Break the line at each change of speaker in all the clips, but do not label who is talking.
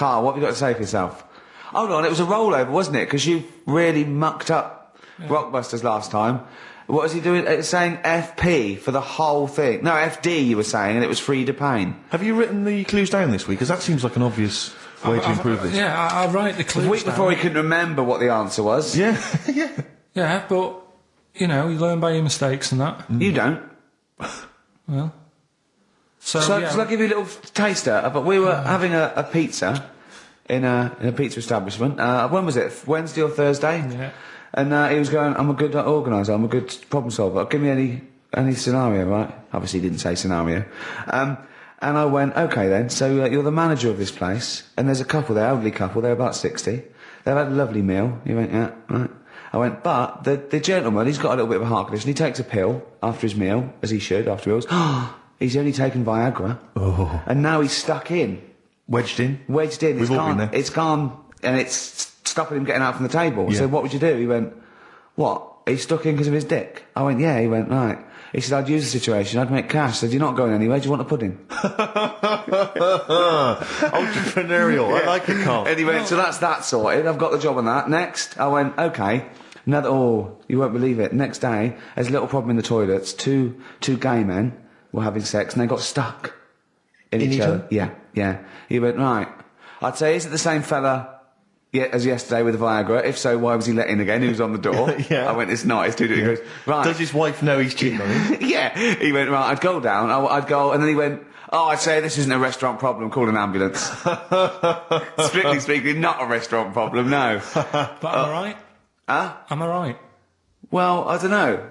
Carl, what have you got to say for yourself? Hold on, it was a rollover, wasn't it? Because you really mucked up Rockbusters last time. What was he doing? It was saying FP for the whole thing. No, FD you were saying, and it was Frida Payne.
Have you written the clues down this week? Because that seems like an obvious way to improve this.
Yeah, I'll write the clues
A week
down.
before he couldn't remember what the answer was.
Yeah, yeah.
Yeah, but, you know, you learn by your mistakes and that.
You don't.
Well... So
I'll give you a little taster. But we were having a pizza in a pizza establishment. When was it? Wednesday or Thursday?
Yeah.
And he was going, I'm a good organiser, I'm a good problem solver. Give me any scenario, right? Obviously he didn't say scenario. And I went, OK then, so you're the manager of this place, and there's a couple there, elderly couple, they're about 60. They've had a lovely meal. He went, yeah, right. I went, but the gentleman, he's got a little bit of a heart condition. He takes a pill after his meal, as he should, after meals. He's only taken Viagra. Oh. And now he's stuck in.
Wedged in?
Wedged in.
We've all been there.
It's gone, and it's stopping him getting out from the table.
Yeah.
So what would you do? He went, what? He's stuck in because of his dick? I went, yeah. He went, right. He said, I'd use the situation, I'd make cash. I said, you're not going anywhere, do you want a pudding?
Entrepreneurial, I like it, Carl.
And he went, so that's that sorted, I've got the job on that. Next, I went, OK. You won't believe it. Next day, there's a little problem in the toilets. Two gay men were having sex and they got stuck in each other. Yeah. He went, right. I'd say, is it the same fella as yesterday with the Viagra? If so, why was he let in again? He was on the door.
Yeah.
I went, it's not. It's 2 different. He goes, right.
Does his wife know he's cheating on him?
Yeah. He went, right, I'd go down. I'd go, and then he went, I'd say this isn't a restaurant problem. Call an ambulance. Strictly speaking, not a restaurant problem, no.
But am I right?
Huh?
Am I right?
Well, I don't know.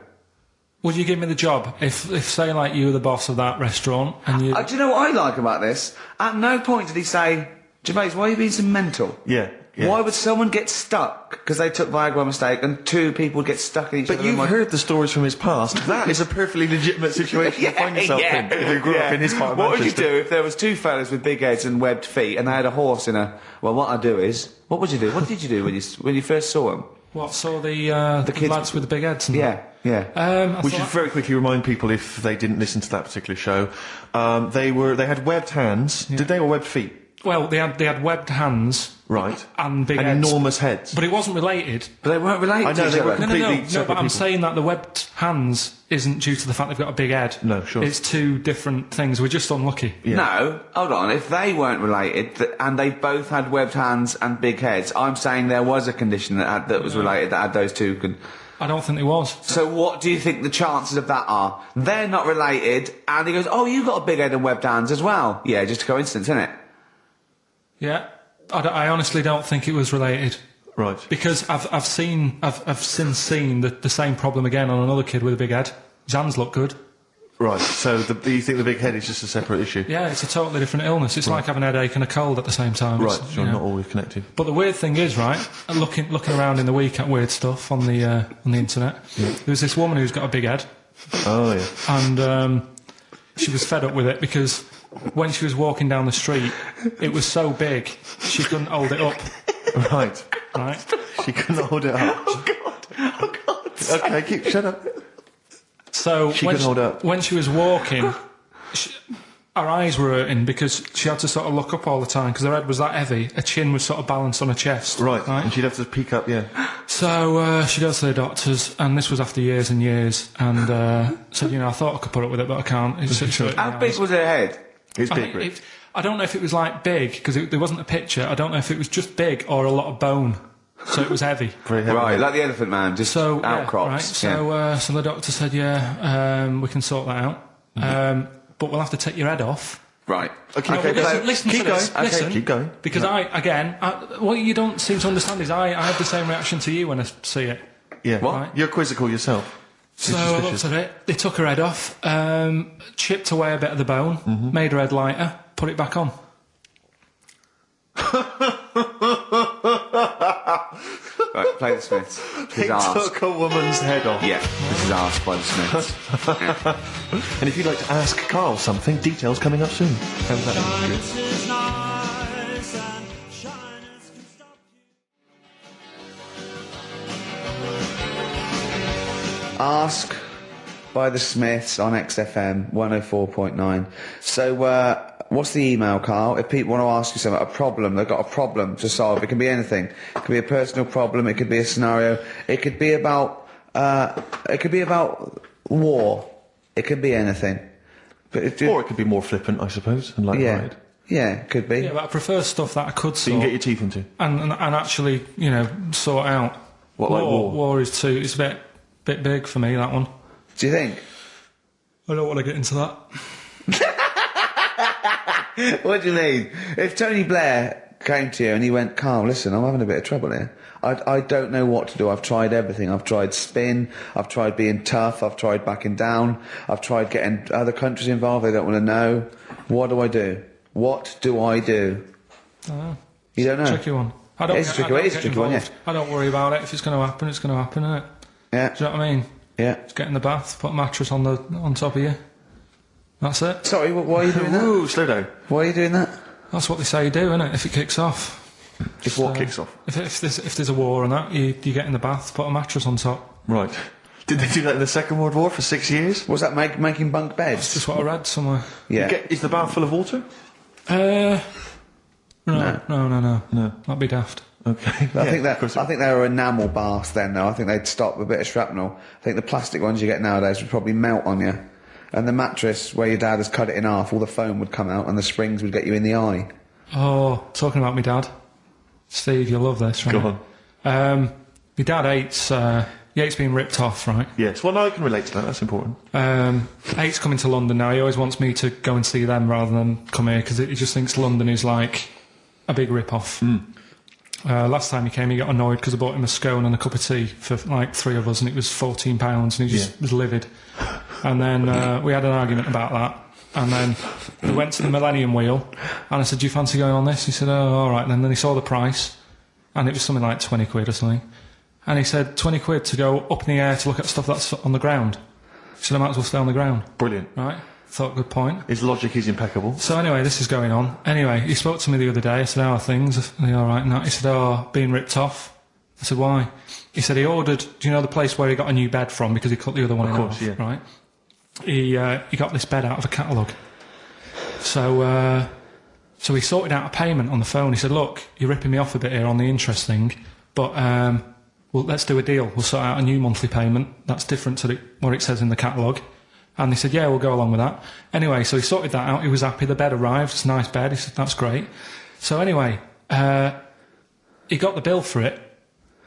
Would you give me the job if say, like, you were the boss of that restaurant and you...
Do you know what I like about this? At no point did he say, Gervais, why are you being so mental?
Yeah.
Why would someone get stuck because they took Viagra by mistake and 2 people would get stuck in each other?
But you've heard the stories from his past. That is a perfectly legitimate situation to find yourself in if you grew up in his part of
What would you
Manchester.
do if there was 2 fellas with big heads and webbed feet and they had a horse in a... Well, what I'd do is... What would you do? What did you do when you first saw them?
What, saw the kids, lads with the big heads and
Yeah.
We should very quickly remind people, if they didn't listen to that particular show, they had webbed hands. Yeah. Did they, or webbed feet?
Well, they had webbed hands.
Right.
And big
and
heads.
enormous heads.
But it wasn't related.
But they weren't related
I know,
to each
they
other.
were completely
No, but I'm
people.
saying that the webbed hands isn't due to the fact they've got a big head.
No, sure.
It's 2 different things. We're just unlucky.
Yeah.
No, hold on. If they weren't related and they both had webbed hands and big heads, I'm saying there was a condition that was related that had those 2...
I don't think there was.
So what do you think the chances of that are? They're not related, and he goes, oh, you got a big head and webbed hands as well. Yeah, just a coincidence, isn't it?
Yeah. I honestly don't think it was related.
Right.
Because I've since seen the same problem again on another kid with a big head. His hands look good.
Right, so you think the big head is just a separate issue?
Yeah, it's a totally different illness. It's like having a headache and a cold at the same time.
Right, so not always connected.
But the weird thing is, right, looking around in the week at weird stuff on the internet, there's this woman who's got a big head.
Oh, yeah.
And she was fed up with it because when she was walking down the street, it was so big, she couldn't hold it up.
Right. She couldn't hold it up.
Oh, God.
Okay, shut up.
So when she was walking, her eyes were hurting because she had to sort of look up all the time because her head was that heavy. Her chin was sort of balanced on her chest.
Right. And she'd have to peek up, yeah.
So she goes to the doctors, and this was after years and years, and said, I thought I could put up with it, but I can't.
How big was her head?
It's big, Rick.
I don't know if it was like big because there wasn't a picture. I don't know if it was just big or a lot of bone. So it was heavy.
Very heavy.
Right, like the Elephant Man, just outcrops.
Yeah, right. So the doctor said, we can sort that out. But we'll have to take your head off.
Right.
Okay, listen
keep
to
going.
this.
Okay,
Listen,
keep going.
Because what you don't seem to understand is I have the same reaction to you when I see it.
Yeah.
What?
Right? You're quizzical yourself.
So I looked at it. They took her head off, chipped away a bit of the bone, made her head lighter, put it back on.
Right, play the Smiths.
They took a woman's head off.
Yeah, this is Asked by the Smiths. Yeah.
And if you'd like to ask Carl something, details coming up soon. How's that?
Ask by the Smiths on XFM 104.9. So, what's the email, Carl? If people want to ask you something, a problem, they've got a problem to solve. It can be anything. It could be a personal problem. It could be a scenario. It could be about war. It could be anything.
Or it could be more flippant, I suppose, and light-hearted.
Yeah, it could be.
Yeah, but I prefer stuff that I could
So you
sort.
can get your teeth into.
And actually, sort out.
What, like war?
War is too. It's a bit big for me, that one.
Do you think?
I don't want to get into that.
What do you mean? If Tony Blair came to you and he went, Carl, listen, I'm having a bit of trouble here. I don't know what to do. I've tried everything. I've tried spin. I've tried being tough. I've tried backing down. I've tried getting other countries involved. They don't want to know. What do I do? What do I do? You don't know?
Tricky one.
It's a tricky one, yeah.
I don't worry about it. If it's going to happen, it's going to happen, isn't it?
Yeah.
Do you know what I mean?
Yeah.
Just get in the bath, put a mattress on top of you. That's it.
Sorry, why are you doing that?
Ooh, slow down.
Why are you doing that?
That's what they say you do, isn't it? If it kicks off.
If what kicks off?
If there's a war and that, you get in the bath, put a mattress on top.
Right. Did they do that in the Second World War for 6 years?
Was that making bunk beds?
That's just what I read somewhere.
Yeah.
Is the bath full of water?
No. That'd be daft.
Okay.
I think they were enamel baths then, though. I think they'd stop a bit of shrapnel. I think the plastic ones you get nowadays would probably melt on you. And the mattress, where your dad has cut it in half, all the foam would come out and the springs would get you in the eye.
Oh, talking about my dad. Steve, you'll love this, right?
Go on.
My dad hates being ripped off, right?
Yes, well, no, I can relate to that. That's important.
Hates coming to London now. He always wants me to go and see them rather than come here because he just thinks London is like a big rip-off. Last time he came, he got annoyed because I bought him a scone and a cup of tea for like 3 of us, and it was £14, and he just was livid. And then we had an argument about that. And then we went to the Millennium Wheel, and I said, do you fancy going on this? He said, oh, all right. And then he saw the price, and it was something like 20 quid or something. And he said, 20 quid to go up in the air to look at stuff that's on the ground. He said, I might as well stay on the ground.
Brilliant.
Right? Thought, good point.
His logic is impeccable.
So anyway, this is going on. Anyway, he spoke to me the other day. I said, how are things? Are they all right? And that? He said, being ripped off. I said, why? He said he ordered, do you know the place where he got a new bed from because he cut the other one in half,
yeah.
right? He got this bed out of a catalogue. So he sorted out a payment on the phone. He said, look, you're ripping me off a bit here on the interest thing, but well, let's do a deal. We'll sort out a new monthly payment that's different to what it says in the catalogue. And they said, yeah, we'll go along with that. Anyway, so he sorted that out. He was happy. The bed arrived. It's a nice bed. He said, that's great. So anyway, he got the bill for it,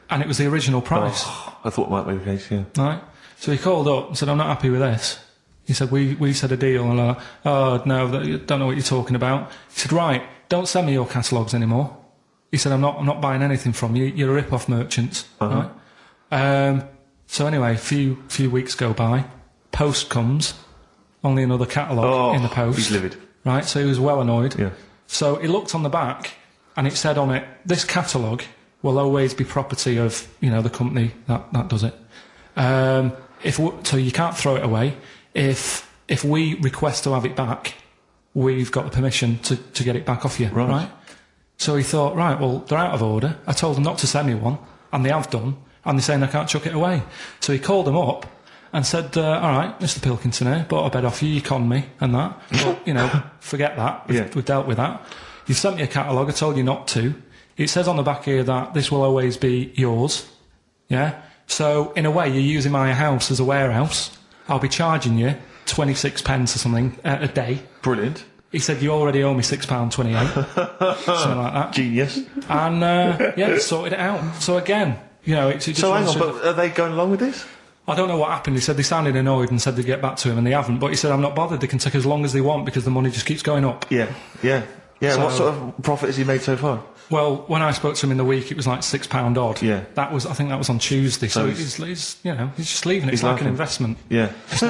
and it was the original price.
Oh, I thought it might be the case, yeah.
Right? So he called up and said, I'm not happy with this. He said, we said a deal. And I'm like, oh, no, don't know what you're talking about. He said, right, don't send me your catalogues anymore. He said, I'm not buying anything from you. You're a rip-off merchant. Right? So anyway, a few weeks go by. Post comes. Only another catalogue in the post.
He's livid.
Right? So he was well annoyed.
Yeah. So
he looked on the back, and it said on it, this catalogue will always be property of, the company that does it. So you can't throw it away. If we request to have it back, we've got the permission to get it back off you, right? So he thought, right, well, they're out of order. I told them not to send me one, and they have done, and they're saying I can't chuck it away. So he called them up and said, all right, Mr. Pilkington here, bought a bed off you, you conned me and that. But, forget that. We've dealt with that. You've sent me a catalogue, I told you not to. It says on the back here that this will always be yours. Yeah? So, in a way, you're using my house as a warehouse. I'll be charging you 26 pence or something a day.
Brilliant.
He said, you already owe me £6.28. Something like that.
Genius.
And, sorted it out. So again, it's just...
So hang on, but are they going along with this?
I don't know what happened. He said they sounded annoyed and said they'd get back to him, and they haven't. But he said, I'm not bothered. They can take as long as they want because the money just keeps going up.
Yeah. So, what sort of profit has he made so far?
Well, when I spoke to him in the week, it was like £6 odd.
Yeah.
I think that was on Tuesday. So he's just leaving it. It's like an investment.
Yeah. It's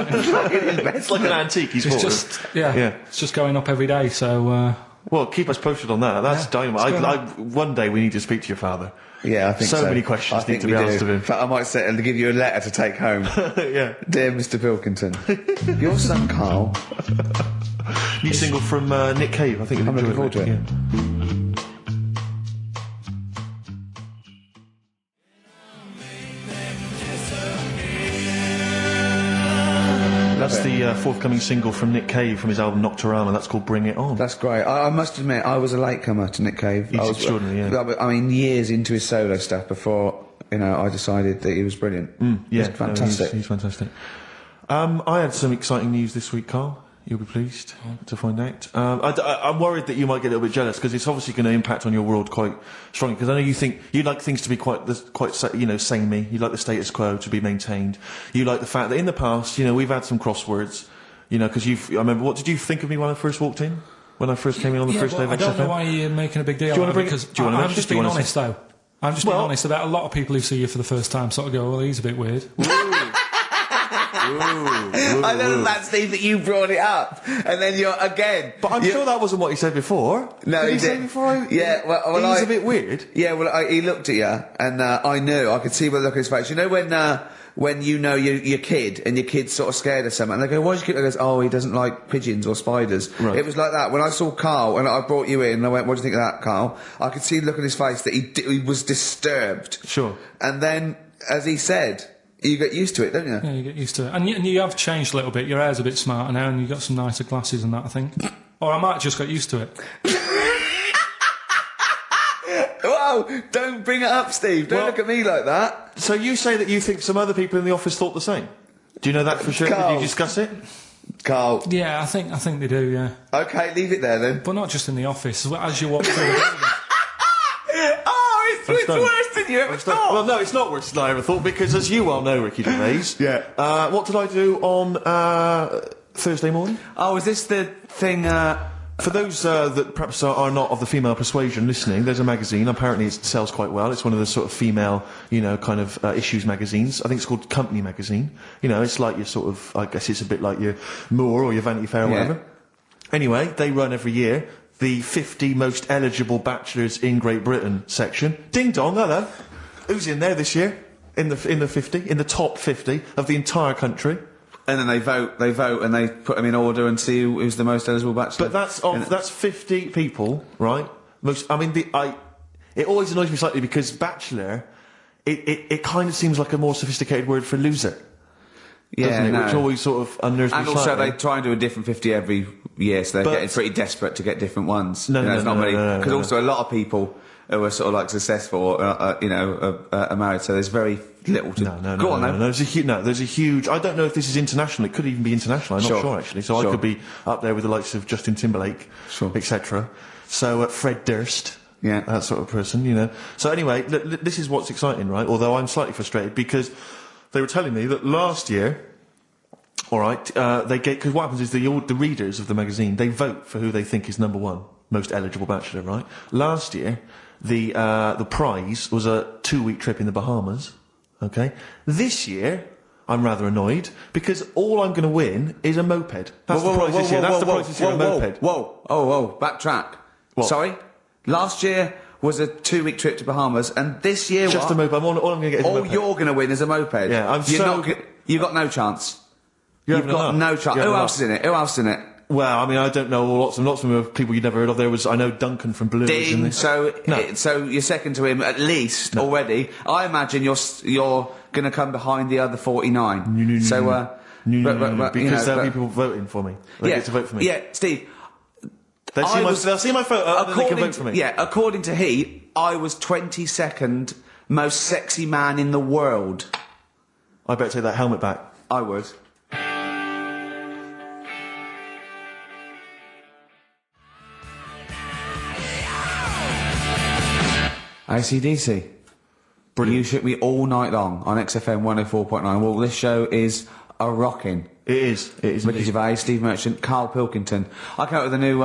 like an antique. He's
it's just going up every day. So.
Well, keep us posted on that. That's dynamite. One day we need to speak to your father.
Yeah, I think so.
So many questions need to be asked of him.
In fact, I might say and give you a letter to take home.
Yeah.
Dear Mr. Pilkington, your son Carl.
New single from Nick Cave. I think
I'm looking forward to it.
Yeah. the forthcoming single from Nick Cave from his album Nocturama. That's called Bring It On.
That's great. I must admit, I was a latecomer to Nick Cave.
He's
I was,
extraordinary, yeah.
I mean, years into his solo stuff before, I decided that he was brilliant.
Yeah,
He's fantastic.
He's fantastic. I had some exciting news this week, Carl. You'll be pleased to find out. I'm worried that you might get a little bit jealous because it's obviously going to impact on your world quite strongly. Because I know you think you like things to be quite samey. You like the status quo to be maintained. You like the fact that in the past, we've had some crosswords. Because I remember. What did you think of me when I first walked in? When I first came in on the first day of XFM?
I don't know why you're making a big deal.
Do you want to bring?
Because
I'm
just being honest, though. I'm just being honest about a lot of people who see you for the first time sort of go, well, he's a bit weird.
I know that, Steve, that you brought it up, and then you're again.
But I'm sure that wasn't what he said before.
No,
did
he
he say
did.
before?
Yeah, well,
he's a bit weird.
Yeah, well, he looked at you, and I knew. I could see by the look on his face. You know when your kid and your kid's sort of scared of something, and they go, "Why's your kid?" And goes, "Oh, he doesn't like pigeons or spiders."
Right.
It was like that when I saw Carl, and I brought you in, and I went, "What do you think of that, Carl?" I could see the look on his face that he was disturbed.
Sure.
And then, as he said. You get used to it, don't you?
Yeah, you get used to it. And you have changed a little bit. Your hair's a bit smarter now, and you've got some nicer glasses and that, I think. Or I might just got used to it.
Whoa! Don't bring it up, Steve. Don't look at me like that.
So you say that you think some other people in the office thought the same? Do you know that for sure?
Carl.
Did you discuss it?
Carl.
Yeah, I think they do, yeah.
Okay, leave it there then.
But not just in the office, as you walk through the building.
It's worse than you ever thought.
Well, no, it's not worse than I ever thought, because as you well know, Ricky Gervais, what did I do on Thursday morning?
Oh, is this the thing...
For those that perhaps are not of the female persuasion listening, there's a magazine. Apparently it sells quite well. It's one of the sort of female, kind of issues magazines. I think it's called Company Magazine. It's like your sort of... I guess it's a bit like your Moore or your Vanity Fair or whatever. Anyway, they run every year the 50 most eligible bachelors in Great Britain section. Ding dong, hello. Who's in there this year? In the 50, in the top 50 of the entire country.
And then they vote, and they put them in order and see who's the most eligible bachelor.
But that's 50 people, right? It always annoys me slightly because bachelor, it kind of seems like a more sophisticated word for loser.
Yeah,
no. Which always sort of unnerves me.
And also,
slightly.
they try and do a different 50 every year, so they're getting pretty desperate to get different ones.
No,
because also a lot of people who are sort of like successful, are married, so there's very little to. Go on, then.
There's a huge. I don't know if this is international. It could even be international. I'm not sure actually. So I could be up there with the likes of Justin Timberlake, etc. So Fred Durst.
Yeah,
that sort of person. So anyway, this is what's exciting, right? Although I'm slightly frustrated because they were telling me that last year, all right, because what happens is the readers of the magazine, they vote for who they think is number one, most eligible bachelor, right? Last year, the prize was a 2-week trip in the Bahamas, okay? This year, I'm rather annoyed, because all I'm going to win is a moped. That's the prize this year. That's the prize this year, a moped.
Whoa, backtrack.
What?
Sorry? Last year was a 2-week trip to Bahamas, and this year
just a moped. All I'm going to get is a moped.
All you're going to win is a moped.
Yeah,
you've got no chance.
You've
got no chance. Who else is in it? Who else is in it?
Well, I mean, I don't know. Lots of them are people you'd never heard of. I know Duncan from Blue.
Ding. So you're second to him at least already. I imagine you're going to come behind the other 49.
Because there'll be people voting for me. They get to vote for me.
Yeah, Steve.
They'll see my photo and then they can vote for me.
Yeah, according to I was 22nd most sexy man in the world.
I better take that helmet back.
I would. AC/DC. Brilliant. You shook me all night long on XFM 104.9. Well, this show is a rocking.
It is.
Ricky Gervais, Steve Merchant, Karl Pilkington. I came up with a new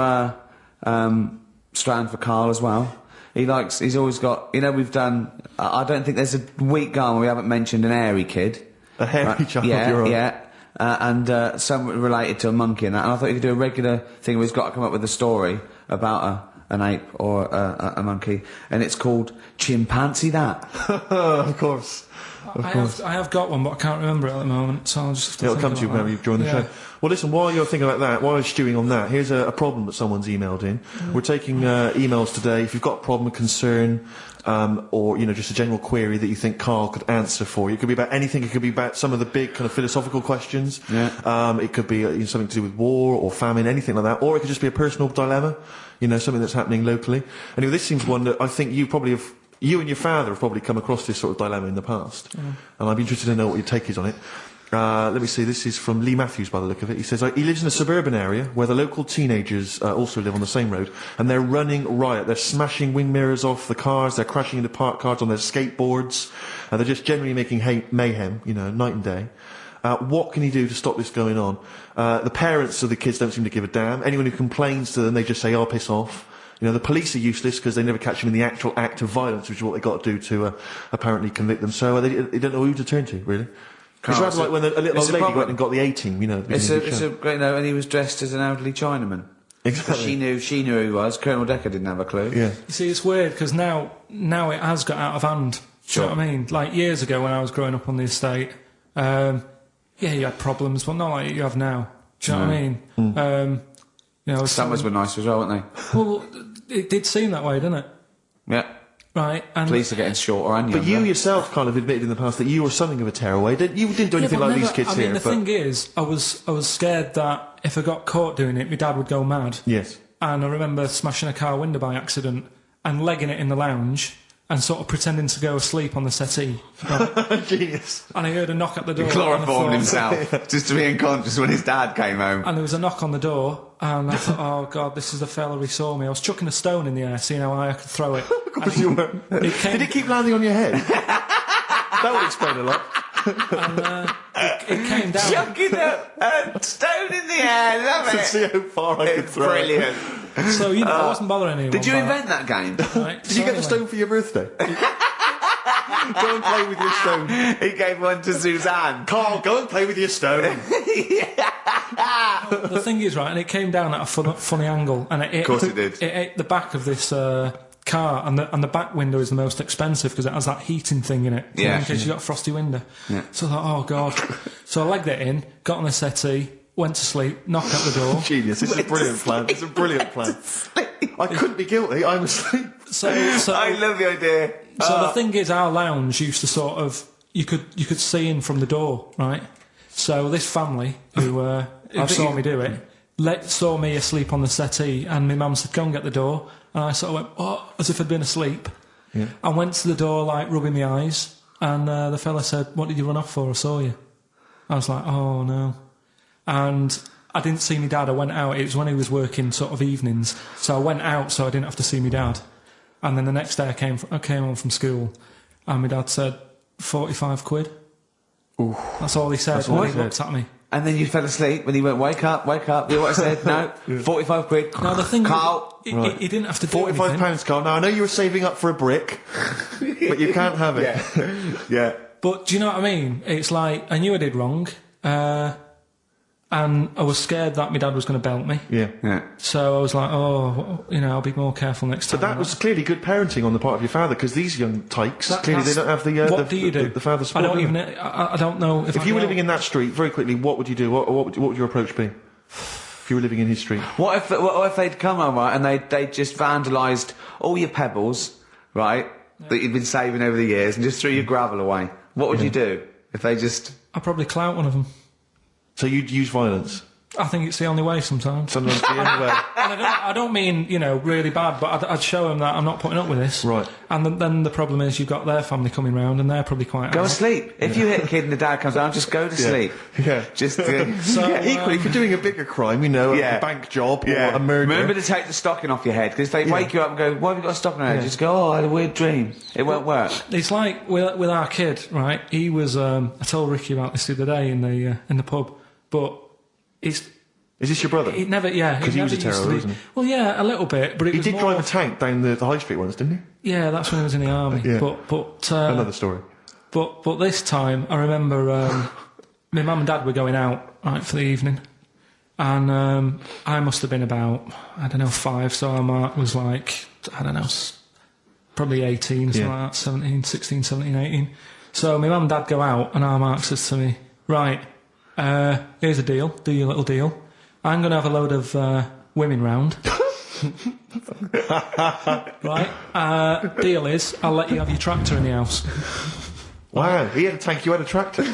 strand for Karl as well. He's always got, we've done, I don't think there's a week gone where we haven't mentioned an hairy kid.
A hairy child,
yeah,
you're right.
Yeah. And some related to a monkey and that. And I thought you could do a regular thing where he's got to come up with a story about an ape or a monkey, and it's called Chimpanzee That.
Of course.
I have got one, but I can't remember it at the moment, so I'll just have to
It'll
think
come to you
about
whenever
that.
you join the show. Well, listen, while you're thinking about that, while you're stewing on that, here's a problem that someone's emailed in. We're taking emails today. If you've got a problem, a concern, or, just a general query that you think Karl could answer for you. It could be about anything. It could be about some of the big kind of philosophical questions.
Yeah.
It could be something to do with war or famine, anything like that. Or it could just be a personal dilemma, something that's happening locally. Anyway, this seems one that I think you and your father have probably come across this sort of dilemma in the past. And I'd be interested to know what your take is on it. Let me see, this is from Lee Matthews by the look of it. He says, he lives in a suburban area where the local teenagers also live on the same road, and they're running riot. They're smashing wing mirrors off the cars, they're crashing into parked cars on their skateboards, and they're just generally making mayhem, night and day. What can he do to stop this going on? The parents of the kids don't seem to give a damn. Anyone who complains to them, they just say, oh, piss off. The police are useless because they never catch them in the actual act of violence, which is what they've got to do to apparently convict them. So they don't know who to turn to, really. It's rather like when a little old lady went and got the A-team,
It's a great, and he was dressed as an elderly Chinaman.
Exactly.
She knew who he was. Colonel Decker didn't have a clue.
Yeah.
You see, it's weird, because now it has got out of hand. Do you know what I mean? Like, years ago when I was growing up on the estate, you had problems, but not like you have now. Do you know what I mean?
Summers were nice as well, weren't they?
Well, it did seem that way, didn't it?
Yeah.
Right. And
Police are getting shorter and younger.
But you yourself kind of admitted in the past that you were something of a tearaway. You didn't do anything like these kids here.
The thing is, I was scared that if I got caught doing it, my dad would go mad.
Yes.
And I remember smashing a car window by accident and legging it in the lounge and sort of pretending to go asleep on the settee. Right?
Genius.
And I heard a knock at the door.
He chloroformed himself just to be unconscious when his dad came home.
And there was a knock on the door, and I thought, oh God, this is the fella who saw me. I was chucking a stone in the air, seeing how high I could throw it.
Of course you were. Did it keep landing on your head? That would explain a lot.
And it came down.
Chucking a stone in the air, love
To
it.
see how far I could throw
Brilliant.
it.
So, I wasn't bothering anyone.
Did you
by
invent that game?
Right?
Did you get the stone for your birthday? Go and play with your stone.
He gave one to Suzanne.
Karl, go and play with your stone.
The thing is, right, and it came down at a funny angle, and
Of course it did.
It ate the back of this car, and the back window is the most expensive because it has that heating thing in it.
Yeah.
In case you got a frosty window.
Yeah.
So I thought, oh God. So I legged it in, got on the settee, went to sleep, knocked at the door.
Genius. It's a brilliant plan. It's a brilliant plan. I couldn't be guilty. I'm asleep.
So
I love the idea.
So the thing is, our lounge used to sort of you could see in from the door, right? So this family who saw me do it saw me asleep on the settee, and my mum said, "Go and get the door." And I sort of went, "Oh," as if I'd been asleep.
Yeah.
I went to the door, like rubbing my eyes, and the fella said, "What did you run off for? I saw you." I was like, "Oh no," and I didn't see my dad. I went out. It was when he was working sort of evenings, so I went out so I didn't have to see my dad. And then the next day I came home from school, and my dad said, 45 quid.
Ooh.
That's all he said when he looked at me.
And then you fell asleep when he went, wake up. You know what I said? No, 45 quid.
No, the thing
Carl.
he didn't have to do anything.
£45, Karl. Now, I know you were saving up for a brick, but you can't have it.
Yeah.
But do you know what I mean? It's like, I knew I did wrong, and I was scared that my dad was going to belt me.
Yeah.
So I was like, I'll be more careful next time.
But that was clearly good parenting on the part of your father, because these young tykes, clearly they don't have the
what do you do?
the father support.
I don't know.
If you were living in that street, very quickly, what would you do? What would your approach be? If you were living in his street?
What if they'd come home, right, and they just vandalised all your pebbles, right, that you'd been saving over the years, and just threw your gravel away? What would you do if they just...
I'd probably clout one of them.
So you'd use violence?
I think it's the only way sometimes.
Sometimes the only way.
And I don't mean, really bad, but I'd show them that I'm not putting up with this.
Right.
And then the problem is you've got their family coming round, and they're probably quite...
Go to sleep. If you hit a kid and the dad comes down, just go to sleep.
Yeah.
Just...
Equally, if you're doing a bigger crime, a bank job or a murder...
Remember to take the stocking off your head, because if they wake you up and go, why have you got a stocking on your head? Just go, oh, I had a weird dream. It won't work.
It's like with our kid, right? He was... I told Ricky about this the other day in the pub, but it's...
Is this your brother?
It never, yeah.
Because he was a terror, wasn't he?
Well, yeah, a little bit, but
He did drive a tank down the high street once, didn't he?
Yeah, that's when he was in the army.
Yeah.
But
Another story.
But this time, I remember my mum and dad were going out, right, for the evening, And I must have been about, I don't know, 5, so our mark was like, I don't know, probably 18 or something like that, 16, 17, 18. So my mum and dad go out, and our mark says to me, right, here's a deal, do your little deal. I'm going to have a load of women round. Right, deal is, I'll let you have your tractor in the house.
Wow, he had a tank, you had a tractor.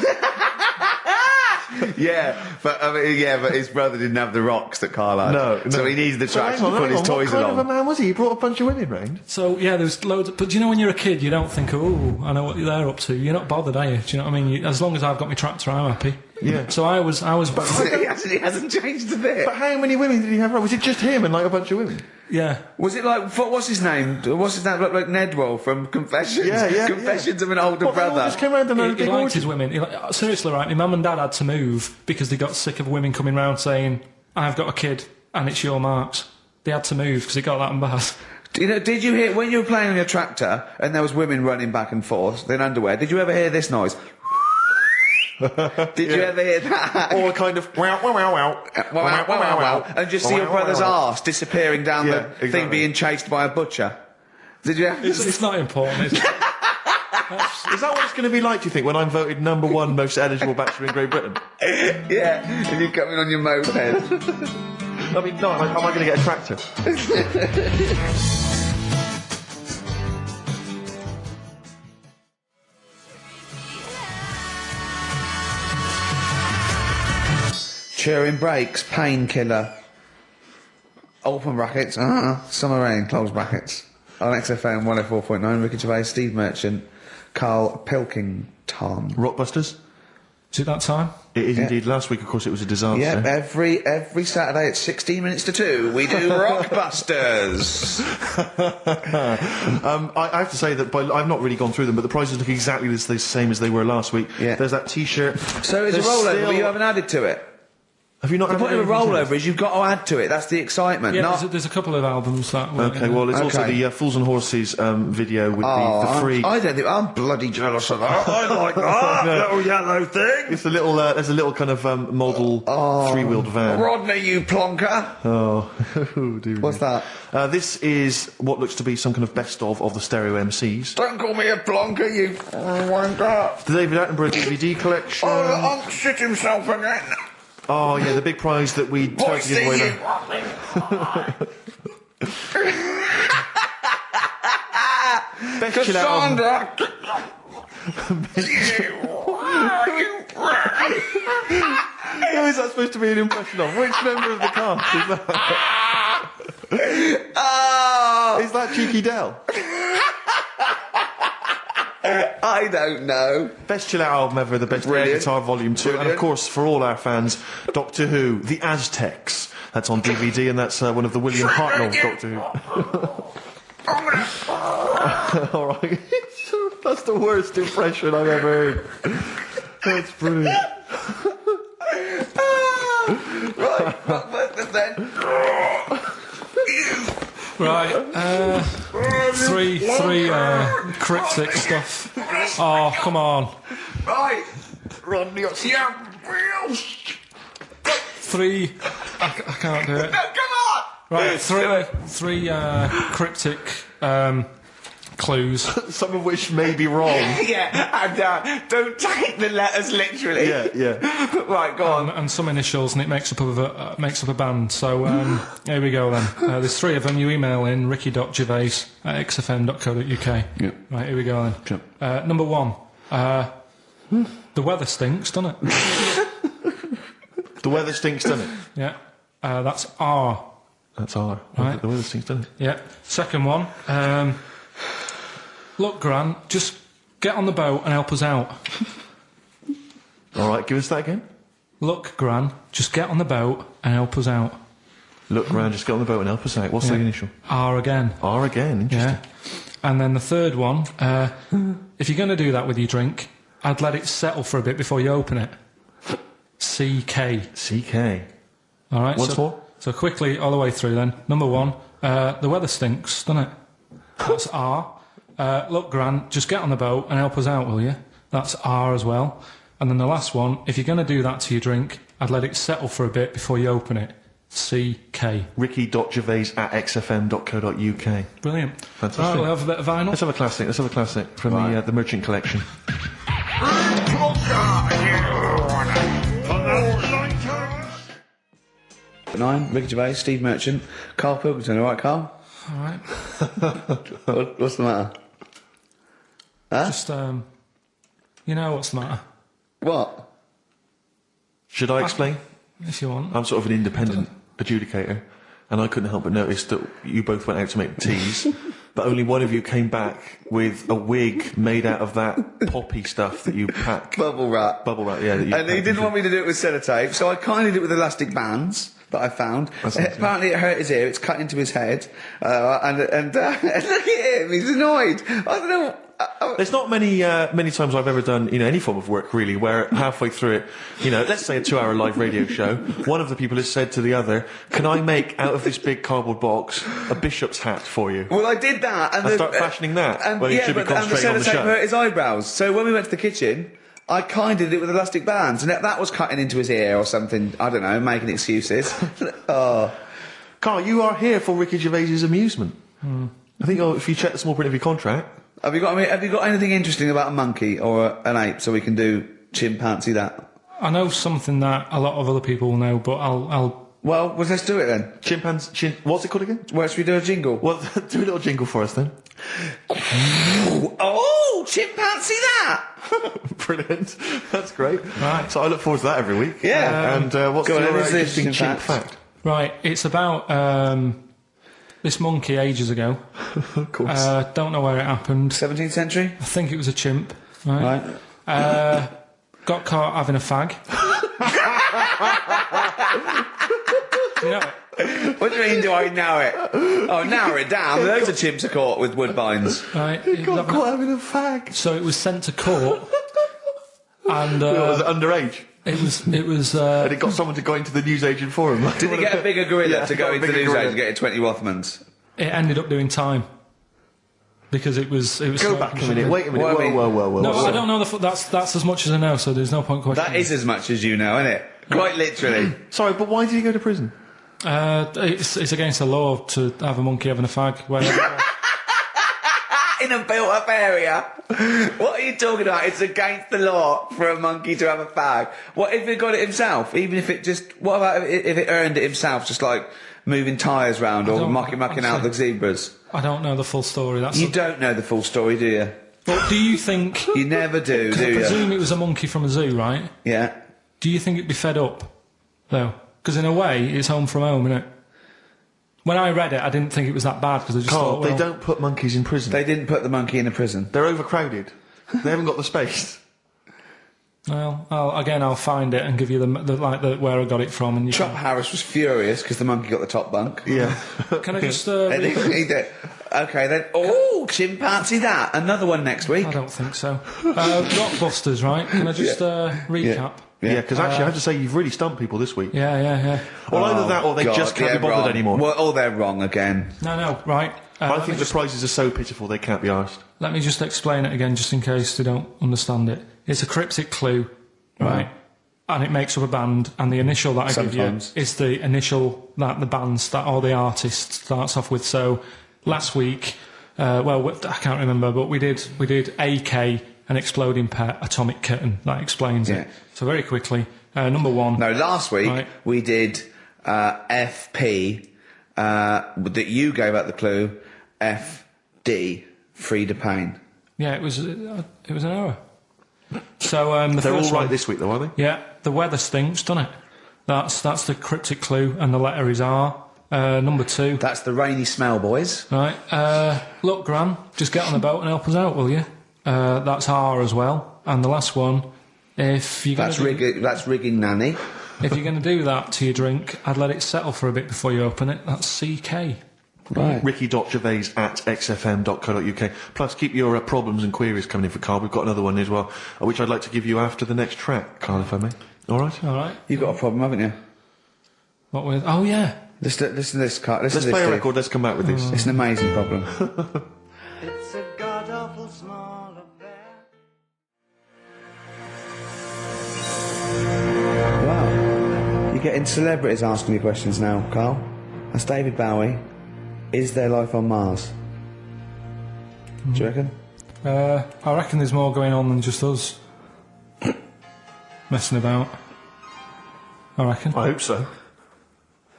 but his brother didn't have the rocks that Karl had.
No.
So he needed the tractor to put his toys
What kind
along.
of a man was he? He brought a bunch of women round.
So, yeah, there's loads but do you know when you're a kid, you don't think, oh, I know what they're up to. You're not bothered, are you? Do you know what I mean? As long as I've got my tractor, I'm happy.
Yeah.
So I was.
He hasn't changed a bit.
But how many women did he have around? Was it just him and like a bunch of women?
Yeah.
Was it like, what's his name? What's his name? Like Nedwell from Confessions?
Yeah.
Confessions of an Older
What, they all
Brother.
just came around and had a
He
big
liked
orgy?
his women. Seriously, right? My mum and dad had to move because they got sick of women coming round saying, I've got a kid and it's your marks. They had to move because it got that bad.
Did you hear, when you were playing on your tractor and there was women running back and forth in underwear, did you ever hear this noise? Did you ever hear that?
Or a kind of wow, wow, wow, wow.
Wow, wow, wow, wow. And just see your brother's arse disappearing down
Yeah,
the thing
exactly.
being chased by a butcher. Did you ever
It's not important.
Is that what it's going to be like, do you think, when I'm voted number 1 most eligible bachelor in Great Britain?
Yeah, and you're coming on your moped.
I mean, no, am I going to get a tractor?
Turing brakes, painkiller. Open brackets, summer rain, close brackets. On XFM 104.9, Ricky Gervais, Steve Merchant, Karl Pilkington.
Rockbusters?
Is it that time?
It is indeed. Last week, of course, it was a disaster.
Yeah, every Saturday at 16 minutes to 2, we do Rockbusters.
I have to say that I've not really gone through them, but the prizes look exactly the same as they were last week.
Yeah.
There's that T-shirt.
So it's a
There's
rollover,
still-
but you haven't added to it.
Have you not?
The
added
point of a
anything to
rollover
it?
is you've got to add to it. That's the excitement.
Yeah,
not...
there's a couple of albums that were...
Okay, well, there's also
Okay.
the Fools and Horses video with the free...
I don't think... I'm bloody jealous of that. I like that little yellow thing.
It's a little, there's a little kind of model three-wheeled van.
Rodney, you plonker.
Oh, dear.
What's that?
This is what looks to be some kind of best of the stereo MCs.
Don't call me a plonker, you wanker.
The David Attenborough DVD collection.
Oh, Unc shit himself again.
Oh, yeah, the big prize that we tried
What's
to give away.
you?
Best chill out album.
Cassandra.
Who is that supposed to be an impression of? Which member of the cast is that?
Oh,
Is that Cheeky Dell?
I don't know.
Best chill out album ever, the best air
Brilliant.
guitar volume 2, and of
Brilliant.
course for all our fans, Doctor Who, The Aztecs. That's on DVD, and that's one of the William Hartnell Doctor Who. All right, that's the worst impression I've ever heard. That's brilliant.
Right, but then...
Right, three cryptic stuff. Oh, come on.
Right.
Rodney,
Yeah.
Three... I can't do it.
No, come on.
Right, three cryptic clues.
some of which may be wrong.
Yeah, and don't take the letters literally.
Yeah.
Right, go on.
And some initials, and it makes up a band. So here we go then. There's 3 of them. You email in ricky.gervais@xfm.co.uk.
Yeah.
Right, here we go then.
Sure.
Number 1. The weather stinks, doesn't it?
The weather stinks, doesn't it?
Yeah. That's R.
That's R.
Right.
The weather stinks, doesn't it?
Yeah. Second one. Look, Gran, just get on the boat and help us out.
All right, give us that again.
Look, Gran, just get on the boat and help us out.
Look round, just get on the boat and help us out. What's the
Yeah.
initial?
R again.
R again, interesting.
Yeah. And then the third one, if you're going to do that with your drink, I'd let it settle for a bit before you open it. CK.
CK.
All right.
Once more?
So quickly, all the way through then. Number 1, the weather stinks, doesn't it? That's R. Look, Gran, just get on the boat and help us out, will you? That's R as well. And then the last one, if you're going to do that to your drink, I'd let it settle for a bit before you open it. CK.
Ricky.gervais@xfm.co.uk.
Brilliant.
Fantastic.
Right, we'll have a bit of vinyl.
Let's have a classic from the Merchant Collection.
9, Ricky Gervais, Steve Merchant, Karl Pilkington. All right, Karl?
All right.
What's the matter? Huh?
Just, you know what's the matter?
What?
Should I explain?
If you want.
I'm sort of an independent adjudicator, and I couldn't help but notice that you both went out to make the teas, but only one of you came back with a wig made out of that poppy stuff that you pack.
Bubble wrap.
Bubble wrap, yeah. That you
And he
pack.
didn't want me to do it with sellotape, so I kind of did it with elastic bands that I found. Apparently it hurt his ear, it's cut into his head, and look at him, he's annoyed. I don't know.
There's not many times I've ever done, any form of work really, where halfway through it, let's say a 2-hour live radio show, one of the people has said to the other, "Can I make out of this big cardboard box a bishop's hat for you?"
Well, I did that, and
start fashioning that.
And,
Well, you
yeah,
should be
but and the
concentrating on the
sellotape
show.
hurt his eyebrows. So when we went to the kitchen, I kind of did it with elastic bands, and that was cutting into his ear or something. I don't know, making excuses. Oh,
Carl, you are here for Ricky Gervais's amusement. I think if you check the small print of your contract.
have you got anything interesting about a monkey or an ape, so we can do chimpanzee that?
I know something that a lot of other people will know, but I'll
Well, let's do it then.
What's it called again?
Where should we do a jingle?
Well, do a little jingle for us then.
Oh, chimpanzee that!
Brilliant. That's great.
Right.
So I look forward to that every week.
Yeah.
And what's
Go on,
your
then, is this
interesting chimp
fact?
fact?
Right, it's about this monkey ages ago.
Of course.
Don't know where it happened.
17th century?
I think it was a chimp. Right.
Right.
Got caught having a fag. Do you know it?
What do you mean, do I know it? Oh, narrow it down. Loads of chimps are caught with woodbines.
Right.
Got caught having a fag.
So it was sent to court, and
Was it underage?
it was.
And it got someone to go into the newsagent for him.
Did he get a bigger gorilla
Yeah,
to
got
go
a
into the
bigger
newsagent
gorilla.
and get 20 Rothmans?
It ended up doing time because it was.
Go back a minute. Wait a minute.
Well, I mean-
Whoa.
No, I don't know. That's as much as I know. So there's no point questioning.
That is as much as you know, isn't it? Quite literally.
Sorry, but why did he go to prison?
It's against the law to have a monkey having a fag.
In a built-up area. What are you talking about? It's against the law for a monkey to have a fag. What if he got it himself? Even if it just... What about if it earned it himself, just like moving tyres round or
don't-
mucking out
honestly.
the zebras?
I don't know the full story.
You don't know the full story, do you?
But do you think?
You never do,
I
do you?
presume it was a monkey from a zoo, right?
Yeah.
Do you think it'd be fed up, though? Because in a way, it's home from home, isn't it? When I read it, I didn't think it was that bad because I just
Carl,
thought, well,
they don't put monkeys in prison.
They didn't put the monkey in a prison.
They're overcrowded. They haven't got the space.
Well, I'll find it and give you the where I got it from. And you
Chop Harris was furious because the monkey got the top bunk.
Yeah.
can I just?
And he did. Okay, then. Oh, chimpanzee that. Another one next week.
I don't think so. Rockbusters, right? Can I just recap?
Yeah, because actually, I have to say, you've really stumped people this week.
Yeah.
Well, either that or they
God,
just can't be
they're
bothered
wrong.
anymore.
Well, oh, they're wrong again.
No, right.
I think the prizes are so pitiful they can't be asked.
Let me just explain it again, just in case they don't understand it. It's a cryptic clue, right? And it makes up a band, and the initial that I
Sometimes.
give you is the initial that the band or the artist starts off with. So last week, I can't remember, but we did AK, an exploding pet, atomic kitten. That explains
Yeah.
it. So very quickly, number one.
No, last week
Right.
we did FP, that you gave out the clue, FD, Frida Payne.
Yeah, it was an error. So the
They're all
first
right
one,
this week, though, aren't they?
yeah, the weather stinks, doesn't it? That's the cryptic clue, and the letter is R. Number two.
That's the rainy smell, boys.
Right. Look, Gran, just get on the boat and help us out, will you? That's R as well. And the last one, if you're
That's rigging nanny.
if you're going to do that to your drink, I'd let it settle for a bit before you open it. That's CK.
Right.
Ricky.gervais@xfm.co.uk. Plus, keep your problems and queries coming in for Carl. We've got another one as well, which I'd like to give you after the next track, Carl, if I may. All right?
All right.
You've got a problem, haven't you?
What with? Oh yeah.
Listen to this, Carl.
Let's play a record. Let's come back with this.
It's an amazing problem.
It's a god-awful small affair.
Wow. getting celebrities asking me questions now, Carl. That's David Bowie. Is there life on Mars? Do you reckon?
I reckon there's more going on than just us messing about. I reckon.
I hope so.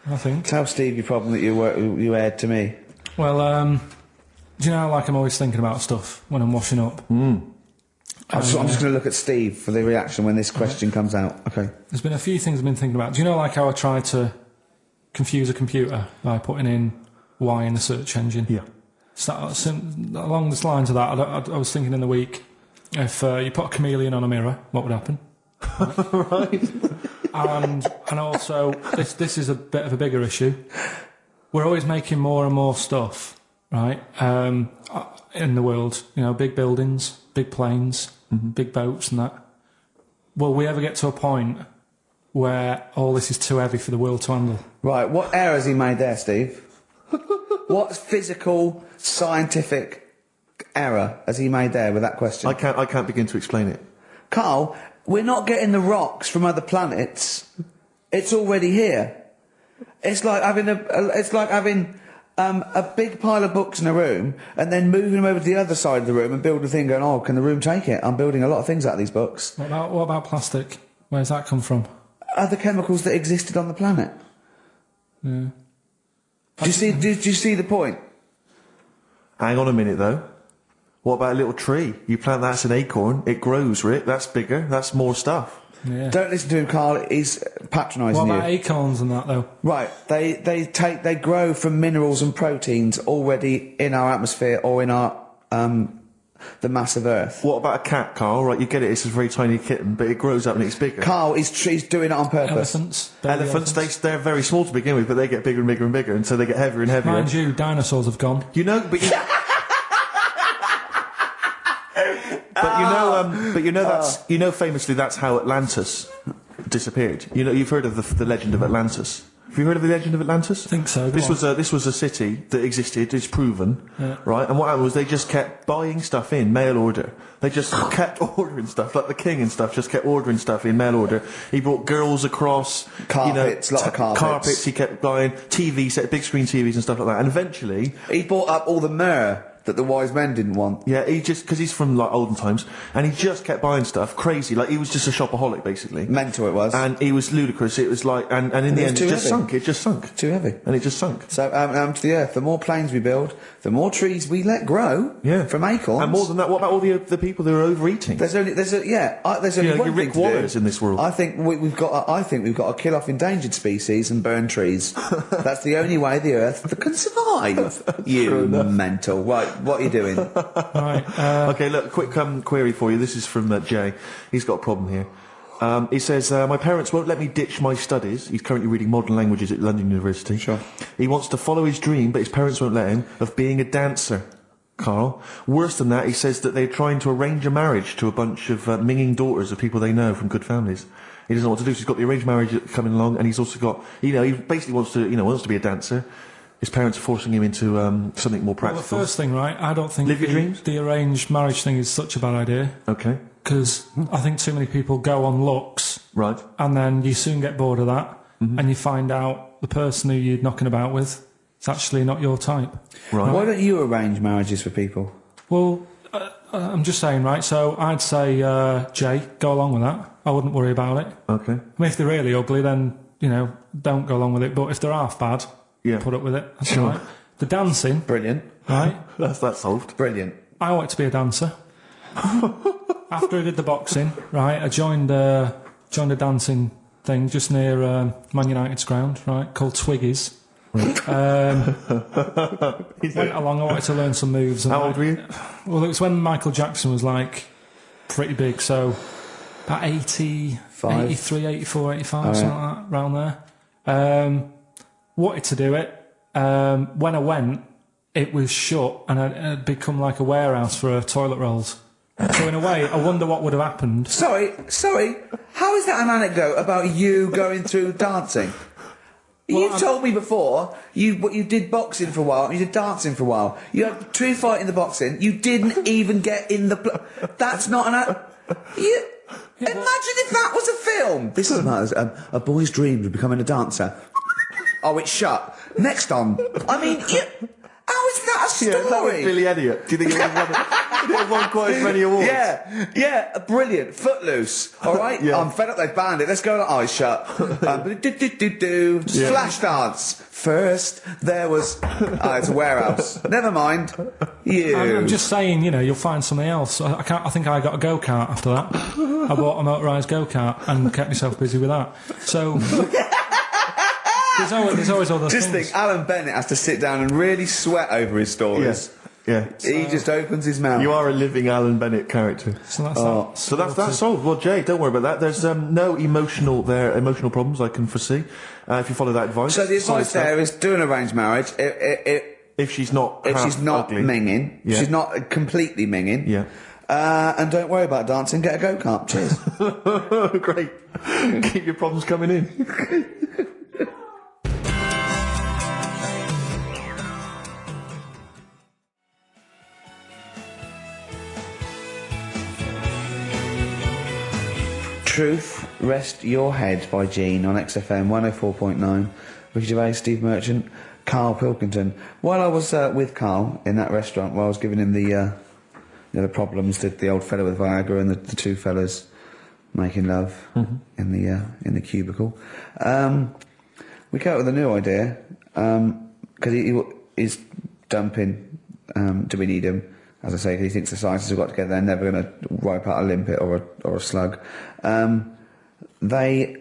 I think.
Tell Steve your problem that you aired to me.
Well, do you know how, like, I'm always thinking about stuff when I'm washing up?
I'm just going to look at Steve for the reaction when this question comes out. Okay.
There's been a few things I've been thinking about. Do you know, like, how I tried to confuse a computer by putting in Y in the search engine?
Yeah.
So, along the lines of that, I was thinking in the week, if you put a chameleon on a mirror, what would happen?
Right.
And also, this is a bit of a bigger issue. We're always making more and more stuff, right? In the world, you know, big buildings, big planes, big boats, and that. Will we ever get to a point where all this is too heavy for the world to handle?
Right, what error has he made there, Steve? What physical, scientific error has he made there with that question?
I can't begin to explain it.
Carl, we're not getting the rocks from other planets. It's already here. It's like having a big pile of books in a room and then moving them over to the other side of the room and building a thing going, oh, can the room take it? I'm building a lot of things out of these books.
What about plastic? Where's that come from?
Other chemicals that existed on the planet.
Yeah.
Do you see the point?
Hang on a minute, though. What about a little tree? You plant that's an acorn, it grows, Rick. That's bigger. That's more stuff.
Yeah.
Don't listen to him, Carl. He's patronising
What
you.
about acorns and that, though?
Right, they grow from minerals and proteins already in our atmosphere or in our the mass of Earth.
What about a cat, Carl? Right, you get it. It's a very tiny kitten, but it grows up and it's bigger.
Carl, he's doing it on purpose.
Elephants, they're very small to begin with, but they get bigger and bigger and bigger, and so they get heavier and heavier.
Mind you, dinosaurs have gone.
You know, but famously that's how Atlantis disappeared. You know, you've heard of the legend of Atlantis. Have you heard of the legend of Atlantis?
I think so.
This was a city that existed. It's proven, right? And what happened was they just kept buying stuff in mail order. They just kept ordering stuff, like the king and stuff. Just kept ordering stuff in mail order. He brought girls across,
carpets, lot of carpets.
Carpets. He kept buying TV set, big screen TVs and stuff like that. And eventually,
he bought up all the myrrh that the wise men didn't want.
Yeah, he just, because he's from like olden times, and he just kept buying stuff, crazy, like he was just a shopaholic basically.
Mental it was.
And he was ludicrous, it was like, and in the end it just sunk.
Too heavy.
And it just sunk.
So, to the Earth, the more planes we build, the more trees we let grow from acorns.
And more than that, what about all the people who are overeating?
There's only one
Rick
thing
Wallace
to do.
in this world.
I think we've got to kill off endangered species and burn trees. That's the only way the Earth can survive. You mental. Right, what are you doing?
Right.
Okay, look, quick query for you. This is from Jay. He's got a problem here. He says, my parents won't let me ditch my studies. He's currently reading modern languages at London University.
Sure.
He wants to follow his dream, but his parents won't let him, of being a dancer. Carl. Worse than that, he says that they're trying to arrange a marriage to a bunch of minging daughters of people they know from good families. He doesn't know what to do, so he's got the arranged marriage coming along, and he's also got, he basically wants to be a dancer. His parents are forcing him into something more practical.
Well, the first thing, right, I don't think
Live your dreams?
The arranged marriage thing is such a bad idea.
Okay.
Because I think too many people go on looks.
Right.
And then you soon get bored of that, and you find out the person who you're knocking about with is actually not your type.
Right.
Why don't you arrange marriages for people?
Well, I'm just saying, right, so I'd say, Jay, go along with that. I wouldn't worry about it.
Okay.
I mean, if they're really ugly, then, don't go along with it. But if they're half bad, put up with it. That's
Sure.
all right. The dancing.
Brilliant.
Right?
That's solved.
Brilliant.
I wanted to be a dancer. After I did the boxing, right, I joined a dancing thing just near Man United's ground, right, called Twiggies. Went along, I wanted to learn some moves. And
How old were you?
Well, it was when Michael Jackson was, pretty big, so about 83, 84, 85, something like that, around there. Wanted to do it. When I went, it was shut, and it had become like a warehouse for toilet rolls. So in a way, I wonder what would have happened.
Sorry. How is that an anecdote about you going through dancing? You've told me before you did boxing for a while, you did dancing for a while. You had a true fight in the boxing. You didn't even get in the. That's not an. Imagine if that was a film. This is a boy's dream of becoming a dancer. Oh, it's shut. Next on. I mean, how is that a story?
Yeah, that was Billy Elliot. Do you think it would have won quite as many awards?
Yeah, brilliant. Footloose. All right,
Yeah.
I'm fed up. They've banned it. Let's go to Eyes Shut. Flash dance. First, there was. It's a warehouse. Never mind.
I'm just saying, you'll find something else. I think I got a go-kart after that. I bought a motorised go-kart and kept myself busy with that. So there's always other
Just
things.
think, Alan Bennett has to sit down and really sweat over his stories.
Yeah.
He just opens his mouth.
You are a living Alan Bennett character.
So that's that.
So that's solved. Well, Jay, don't worry about that. There's no emotional problems I can foresee if you follow that advice.
So the advice there is do an arranged marriage.
If she's not ugly.
minging,
Yeah.
she's not completely minging.
Yeah.
And don't worry about dancing. Get a go-kart. Cheers.
Great. Keep your problems coming in.
Truth, Rest Your Head by Gene on XFM 104.9. Ricky Gervais, Steve Merchant, Karl Pilkington. While I was with Karl in that restaurant, while I was giving him the problems, the old fella with Viagra and the two fellas making love in the cubicle, we came up with a new idea because he's dumping. Do we need him? As I say, he thinks the scientists have got together, they're never going to wipe out a limpet or a slug. They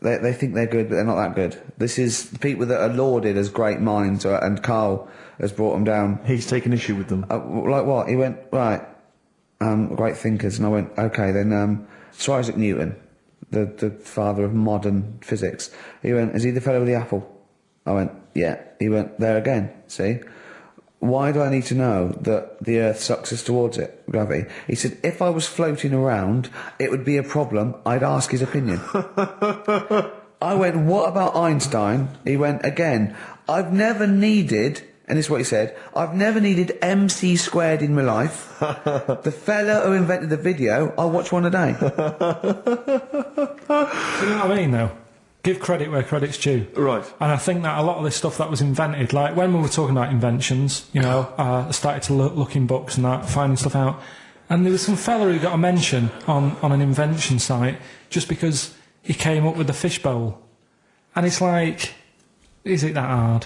think they're good, but they're not that good. This is people that are lauded as great minds, and Karl has brought them down.
He's taken issue with them.
Like what? He went, right, great thinkers. And I went, OK, then Sir Isaac Newton, the father of modern physics. He went, is he the fellow with the apple? I went, yeah. He went, there again, see? Why do I need to know that the Earth sucks us towards it, gravity? He said, if I was floating around, it would be a problem. I'd ask his opinion. I went, what about Einstein? He went, again, I've never needed, and this is what he said, I've never needed MC squared in my life. The fella who invented the video, I watch one a day.
You know what I mean, though? Give credit where credit's due.
Right.
And I think that a lot of this stuff that was invented, like when we were talking about inventions, I started to look in books and that, finding stuff out. And there was some fella who got a mention on an invention site just because he came up with the fishbowl. And it's like, is it that hard?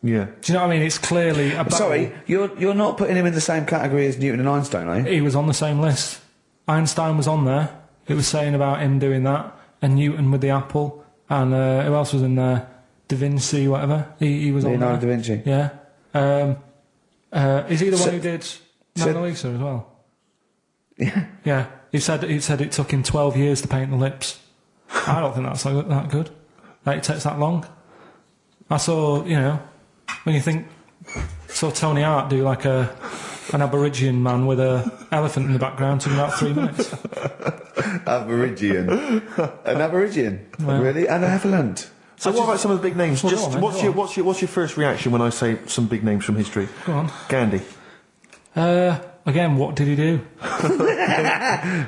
Yeah.
Do you know what I mean? It's clearly a bowl.
Sorry, you're not putting him in the same category as Newton and Einstein, are you?
He was on the same list. Einstein was on there. It was saying about him doing that. And Newton with the apple. And who else was in there? Da Vinci, whatever. He was
Leonardo
on there.
da Vinci.
Yeah. Is he the one who did Mona Lisa as well?
Yeah.
Yeah. He said it took him 12 years to paint the lips. I don't think that's that good. Like, it takes that long. I saw, when you think, saw Tony Hart do like an Aborigine man with an elephant in the background, took about 3 minutes.
Aborigine. An Aborigine?
Well,
really? An elephant?
So what about some of the big names?
Well,
Just
go on, then,
what's your first reaction when I say some big names from history?
Go on.
Gandhi.
Again, what did he do?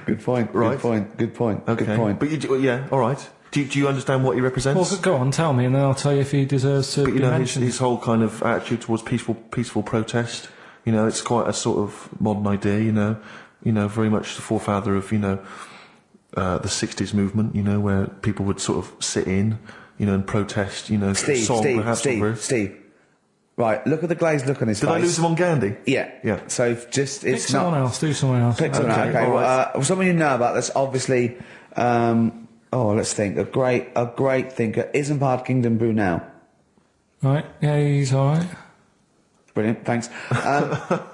Good point.
Right.
Good point.
Okay.
Good point.
But all right. Do you understand what he represents?
Well, go on, tell me, and then I'll tell you if he deserves to
But
be
his
mentioned.
whole kind of attitude towards peaceful protest. It's quite a sort of modern idea. Very much the forefather of the 60s movement. Where people would sort of sit in, and protest.
Steve. Right, look at the glazed look on his face.
Did I lose him on Gandhi?
Yeah.
Yeah.
So just
Pick
it's
someone
not.
else, do someone else.
Pick someone else.
Okay,
Okay.
all right.
Well, someone you know about that's obviously. Let's think. A great thinker. Isambard Kingdom Brunel.
Right, yeah, he's alright.
Brilliant. Thanks. What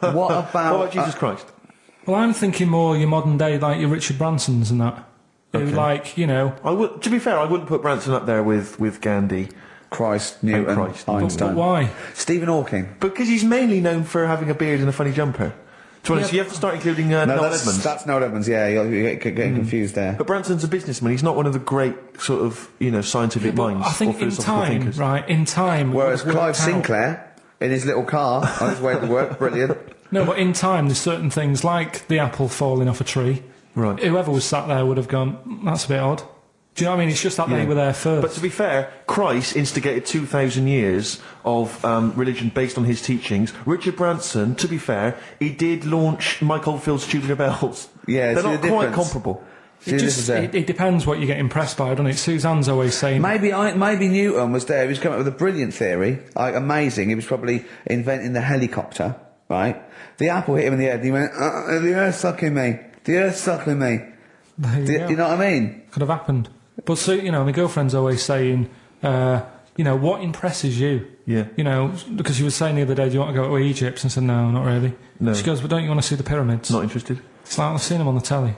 about?
What about Jesus Christ?
Well, I'm thinking more your modern day, like your Richard Bransons and that. Who,
Okay.
like,
I would. To be fair, I wouldn't put Branson up there with Gandhi.
Christ, Newton,
Christ.
Einstein.
but why?
Stephen Hawking.
Because he's mainly known for having a beard and a funny jumper. To be honest, you have to start including Noel Edmonds.
That's Noel Edmonds. Yeah, you're getting confused there.
But Branson's a businessman. He's not one of the great sort of scientific minds.
I think
or
in
philosophical
time,
thinkers.
right, in time...
Whereas
it would
Clive
work out.
Sinclair, in his little car, on his way to work, brilliant.
No, but in time there's certain things like the apple falling off a tree
Right.
Whoever was sat there would have gone, that's a bit odd. Do you know what I mean? It's just that they were there first.
But to be fair, Christ instigated 2,000 years of religion based on his teachings. Richard Branson, to be fair, he did launch Mike Oldfield's Tubular Bells.
Yeah,
they're
see
not
the
quite
difference.
comparable.
It depends what you get impressed by, doesn't it? Suzanne's always saying...
Maybe Newton was there. He was coming up with a brilliant theory, like amazing. He was probably inventing the helicopter, right? The apple hit him in the head, and he went, "The Earth's sucking me. The Earth's sucking me." Do you know what I mean?
Could have happened. But so, my girlfriend's always saying, what impresses you?
Yeah.
Because she was saying the other day, do you want to go to Egypt? And I said, no, not really.
No.
She goes, but don't you want to see the pyramids?
Not interested.
It's like, I've seen them on the telly.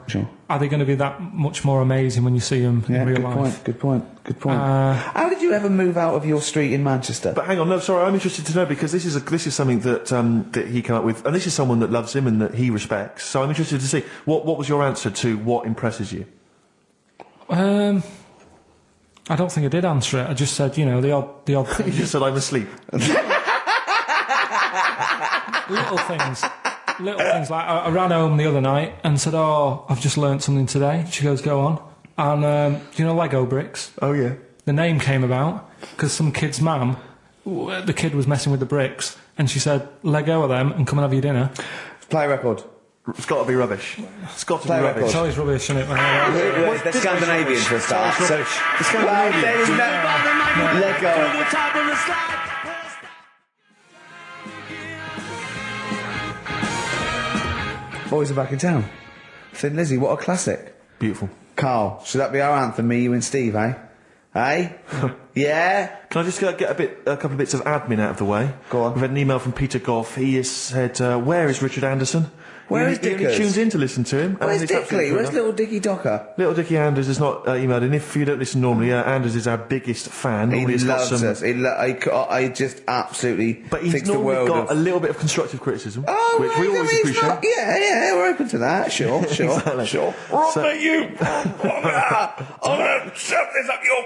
Sure.
Are they going to be that much more amazing when you see them in real life?
Good point. How did you ever move out of your street in Manchester?
But hang on, no, sorry, I'm interested to know because this is something that that he came up with, and this is someone that loves him and that he respects. So I'm interested to see what was your answer to what impresses you.
I don't think I did answer it. I just said, the odd
You
thing.
just said I'm asleep.
Little things. Like I ran home the other night and said, "Oh, I've just learnt something today." She goes, "Go on." And do you know Lego bricks?
Oh yeah.
The name came about because some kid's mum, the kid was messing with the bricks, and she said, "Let go of them and come and have your dinner."
Play record.
It's got to be rubbish. It's got to
Play
be rubbish.
It's always rubbish, isn't it?
They're Scandinavian for a start. So, there is no let go. Boys are back in town. Thin Lizzy, what a classic.
Beautiful.
Carl, should that be our anthem? Me, you, and Steve, eh? Eh? Yeah.
Can I just get a couple of bits of admin out of the way?
Go on.
We've had an email from Peter Goff. He has said, "Where is Richard Anderson?"
Where
he
is
only
Dickers?
tunes in to listen to him.
Where's
and it's absolutely
Dickley?
fair
Where's
enough.
little Dicky Docker?
Little Dickie Anders has not emailed in. If you don't listen normally, Anders is our biggest fan.
He
Normally he's got
loves
some-
us. I just absolutely
But he's
thinks the
normally
world
got
of...
a little bit of constructive criticism,
Oh,
which we
well,
always
he's
appreciate.
not- yeah, we're open to that. Sure.
Exactly.
Sure.
So-
you! I'm gonna shove this up your...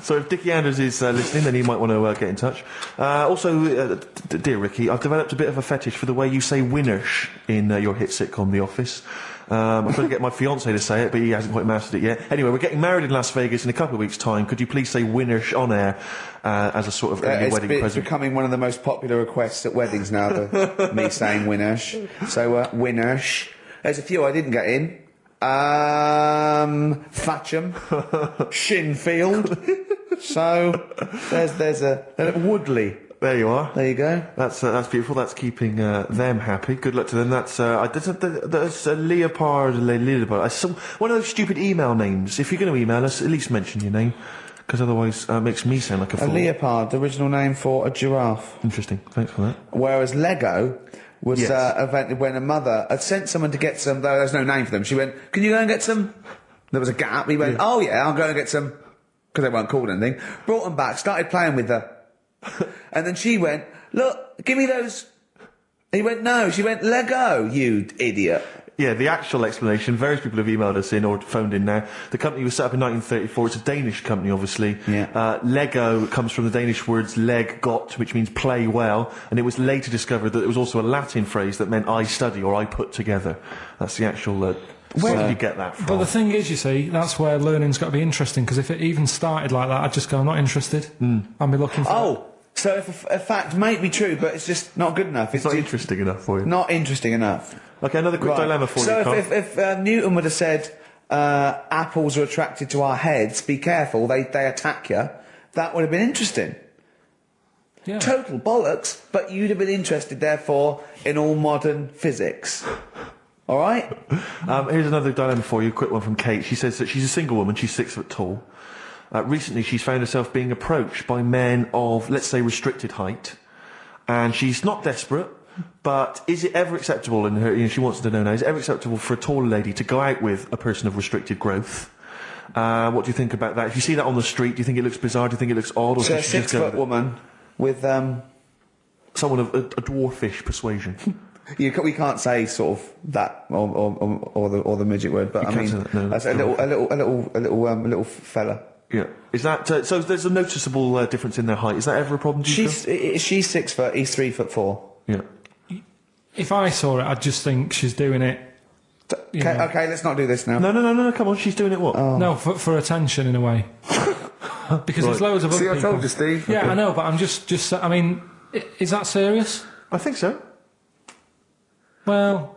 So if Dickie Anders is listening, then he might want to get in touch. Also, dear Ricky, I've developed a bit of a fetish for the way you say "winnersh" in your hit sitcom The Office. I'm trying to get my fiancé to say it, but he hasn't quite mastered it yet. Anyway, we're getting married in Las Vegas in a couple of weeks' time. Could you please say "winnersh" on air as a sort of early
It's
wedding present?
becoming one of the most popular requests at weddings now, me saying "winnersh." So, "winnersh." There's a few I didn't get in. Thatcham, Shinfield. So there's a Woodley.
There you are.
There you go.
That's beautiful. That's keeping them happy. Good luck to them. That's a leopard. That's one of those stupid email names. If you're going to email us, at least mention your name, because otherwise it makes me sound like a
A
fool.
leopard, the original name for a giraffe.
Interesting. Thanks for that.
Whereas Lego was
Yes.
invented when a mother had sent someone to get some, though there's no name for them. She went, "Can you go and get some?" There was a gap. He went, "Oh yeah, I'll go and get some," because they weren't called anything. Brought them back, started playing with her. And then she went, "Look, give me those." He went, "No." She went, "Lego, you idiot."
Yeah, the actual explanation, various people have emailed us in or phoned in now. The company was set up in 1934. It's a Danish company, obviously.
Yeah.
Lego comes from the Danish words leg got, which means play well, and it was later discovered that it was also a Latin phrase that meant I study or I put together. That's the actual... where did you get that from?
But the thing is, you see, that's where learning's got to be interesting, because if it even started like that, I'd just go, "I'm not interested." I'd be looking for...
Oh, so if a fact may be true, but it's just not good enough.
It's not interesting enough for you.
Not interesting enough.
Okay, another quick
Right.
dilemma for
so
you, Carl.
if Newton would have said, "Apples are attracted to our heads, be careful, they attack you," that would have been interesting.
Yeah.
Total bollocks, but you'd have been interested, therefore, in all modern physics. All right?
Here's another dilemma for you, a quick one from Kate. She says that she's a single woman, she's 6 foot tall. Recently, she's found herself being approached by men of, let's say, restricted height. And she's not desperate, but is it ever acceptable, in her, she wants to know now, is it ever acceptable for a taller lady to go out with a person of restricted growth? What do you think about that? If you see that on the street, do you think it looks bizarre? Do you think it looks odd? Or
So
should
a
she just go
6
with
foot
it?
woman with
Someone of a dwarfish persuasion.
we can't say sort of that or the midget word, but I
can't
mean
say that, no,
that's a little fella.
Yeah. Is that so? There's a noticeable difference in their height. Is that ever a problem? Do you feel?
She's 6 foot. He's 3'4".
Yeah.
If I saw it, I'd just think she's doing it you know.
Okay, let's not do this now.
No, come on, she's doing it what?
No, for attention in a way. Because there's loads of other
See, I
people.
told you, Steve.
Yeah, I know, but I'm just. I mean, is that serious?
I think so.
Well,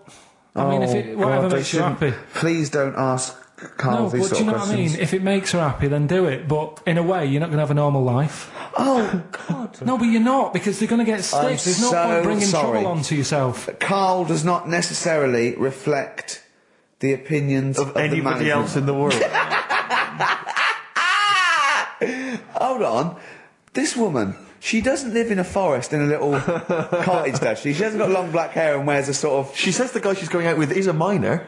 I mean, if whatever
they
makes you
shouldn't.
happy.
Please don't ask Carl
No,
these
but do
sort
you know
of
what I
questions.
mean? If it makes her happy, then do it. But in a way, you're not going to have a normal life.
Oh, God.
No, but you're not, because they're going to get stiff. There's no
so
point bringing
sorry.
trouble onto yourself.
Carl does not necessarily reflect the opinions of
Anybody
the management.
else in the world.
Hold on. This woman, she doesn't live in a forest in a little cottage, does she? She hasn't got long black hair and wears a sort of...
She says the guy she's going out with is a miner.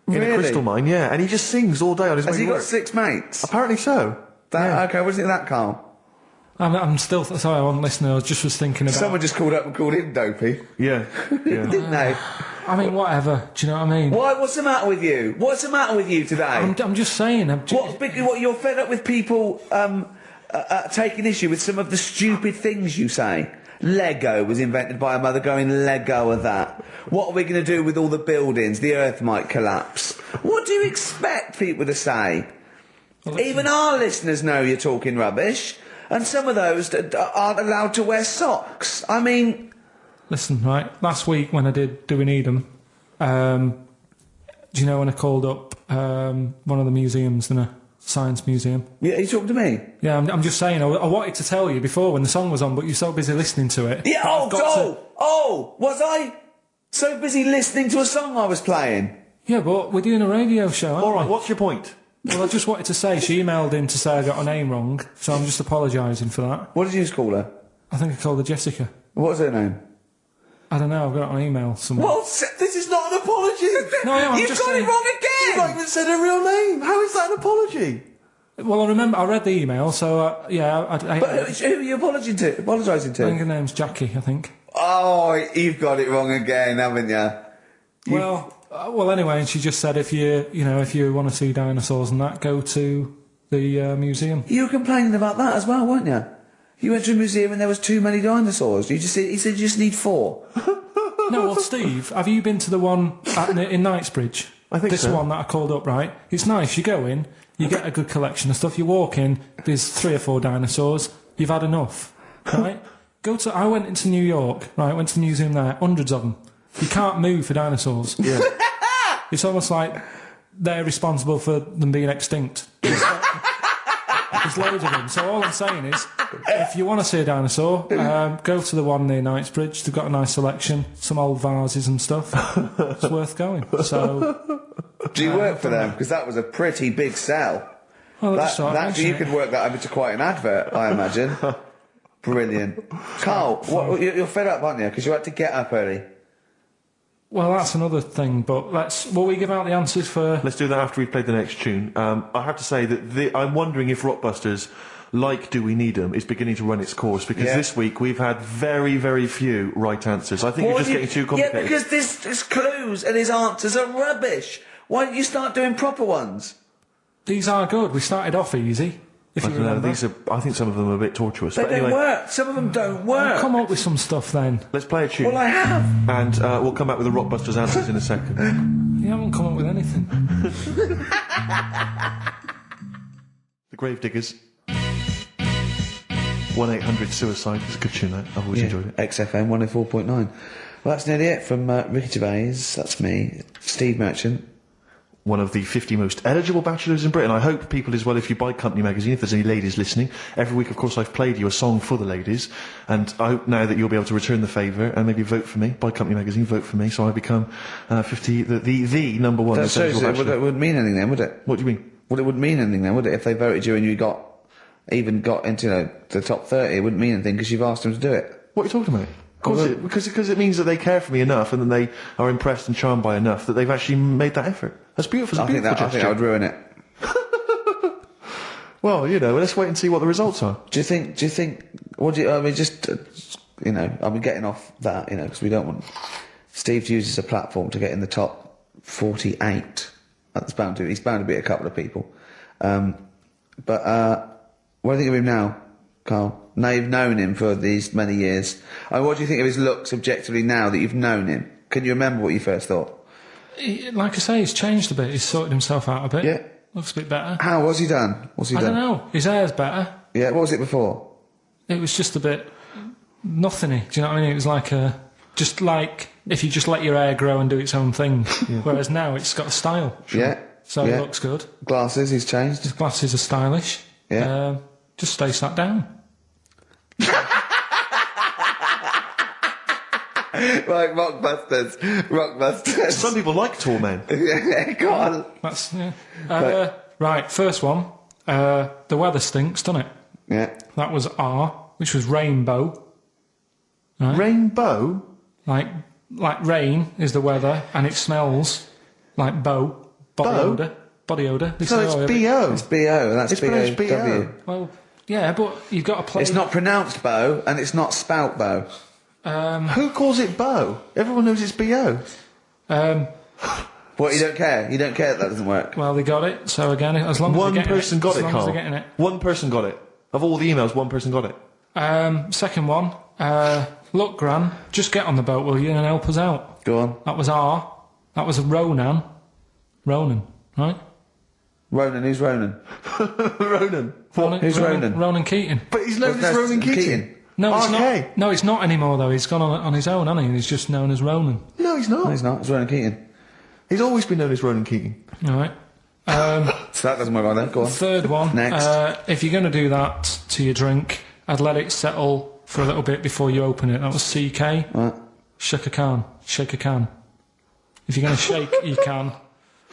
In
Really?
a crystal mine, yeah. And he just sings all day on his way
Has
to
he got
work.
6 mates?
Apparently so.
Okay, what do you think of that, Carl?
I'm still sorry, I wasn't listening. I was thinking about.
Someone just called up and called him dopey.
Yeah.
Didn't they?
I mean, whatever. Do you know what I mean?
What's the matter with you? What's the matter with you today?
I'm just saying.
What, you're fed up with people taking issue with some of the stupid things you say? Lego was invented by a mother going, Lego of that. What are we going to do with all the buildings? The earth might collapse. What do you expect people to say? Even our listeners know you're talking rubbish. And some of those aren't allowed to wear socks. I mean...
Listen, right, last week when I did Do We Need 'Em, do you know when I called up one of the museums, in a science museum?
Yeah, you talking to me?
Yeah, I'm just saying, I wanted to tell you before when the song was on, but you're so busy listening to it.
Yeah, was I so busy listening to a song I was playing?
Yeah, but we're doing a radio show, aren't
All right,
we?
what's your point?
Well, I just wanted to say, she emailed in to say I got her name wrong, so I'm just apologising for that.
What did you just call her?
I think I called her Jessica.
What was her name?
I don't know, I've got it on email somewhere.
Well, this is not an apology.
No, I'm
You've
just
got
saying-
it wrong
You've not
again.
even said her real name. How is that an apology?
Well, I remember, I read the email, so, yeah, I
But who are you apologising to?
I think her name's Jackie, I think.
Oh, you've got it wrong again, haven't you?
Well, anyway, and she just said if you want to see dinosaurs and that, go to the museum.
You were complaining about that as well, weren't you? You went to a museum and there was too many dinosaurs. He said you just need 4.
No, well, Steve, have you been to the one in Knightsbridge?
I think
this
so.
one that I called up, right? It's nice. You go in, you get a good collection of stuff. You walk in, there's 3 or 4 dinosaurs. You've had enough, right? I went into New York, right? Went to the museum there, hundreds of them. You can't move for dinosaurs.
Yeah.
It's almost like they're responsible for them being extinct. There's loads of them. So all I'm saying is, if you want to see a dinosaur, go to the one near Knightsbridge. They've got a nice selection, some old vases and stuff. It's worth going. So,
Do you work for them? Because that was a pretty big sell.
well, that's all right,
You could work that over to quite an advert, I imagine. Brilliant. Carl, you're fed up, aren't you? Because you had to get up early.
Well, that's another thing, but will we give out the answers for...
Let's do that after we've played the next tune. I have to say that I'm wondering if Rockbusters, like Do We Need 'Em, is beginning to run its course, because this week we've had very, very few right answers. I think you're just getting too complicated.
Yeah, because his clues and his answers are rubbish. Why don't you start doing proper ones?
These are good. We started off easy, if
I
you
don't know,
remember.
I think some of them are a bit tortuous.
They
But
don't
anyway,
work. Some of them don't work.
Come up with some stuff then.
let's play a tune.
Well, I have.
And we'll come back with the Rockbusters answers in a second.
You haven't come up with anything.
The Gravediggers. 1-800-SUICIDE. It's a good tune, that. I've always enjoyed it.
XFM 104.9. Well, that's nearly it from Ricky Gervais. That's me. Steve Merchant.
One of the 50 most eligible bachelors in Britain. I hope people as well, if you buy Company Magazine, if there's any ladies listening, every week, of course, I've played you a song for the ladies, and I hope now that you'll be able to return the favour and maybe vote for me. Buy Company Magazine, vote for me, so I become 50, the number one
That
eligible
shows
bachelor.
it wouldn't mean anything then, would it?
What do you mean?
Well, it wouldn't mean anything then, would it? If they voted you and you got into the top 30, it wouldn't mean anything because you've asked them to do it.
What are you talking about? Because it means that they care for me enough, and then they are impressed and charmed by enough that they've actually made that effort. That's beautiful. It's a beautiful
I think that would ruin it.
Well, let's wait and see what the results are.
Do you think? I mean, just I'm getting off that, because we don't want Steve to use as a platform to get in the top 48. He's bound to beat a couple of people. But what do you think of him now, Carl? Now you've known him for these many years. What do you think of his looks objectively now that you've known him? Can you remember what you first thought?
like I say, he's changed a bit. He's sorted himself out a bit.
Yeah.
Looks a bit better.
How? What's he done? What's he
I
done?
don't know. His hair's better.
Yeah, what was it before?
It was just a bit nothingy. Do you know what I mean? It was like just like if you just let your hair grow and do its own thing. Whereas now it's got a style.
Yeah.
So
yeah.
it looks good.
Glasses, he's changed.
His glasses are stylish.
Yeah.
Just stay sat down.
Right, Rockbusters.
Some people like tall men.
Yeah, go on.
That's right. First one. The weather stinks, doesn't it?
Yeah.
That was R, which was rainbow. Right?
Rainbow?
Like rain is the weather, and it smells like body odour. Body odour.
So it's B.O.
It's B.O. That's
It's pronounced
B.O.W.
Well, yeah, but you've got to play.
It's not pronounced bow, and it's not spout bow.
Who calls it bow? Everyone knows it's B.O.
What, you don't care? You don't care that doesn't work?
Well, they got it. So again, as long as
One
they're getting
person
it,
got
as
it,
long
Carl.
as they're getting it.
One person got it. Of all the emails, one person got it.
Second one. Look, Gran, just get on the boat, will you, and help us out.
Go on.
That was R. That was Ronan, right?
Ronan, who's Ronan?
Ronan.
Who's Ronan?
Ronan Keating.
But he's known as Ronan Keating.
No, it's
Okay.
not. No, it's not anymore though. He's gone on his own, hasn't he? He's just known as Ronan.
No, he's not.
No, he's not. It's Ronan Keating.
He's always been known as Ronan Keating.
All right.
So that doesn't work like that. Go on.
Third one.
Next.
If you're going to do that to your drink, I'd let it settle for a little bit before you open it. That was CK.
What?
Shake a can. Shake a can. If you're going to shake, you can.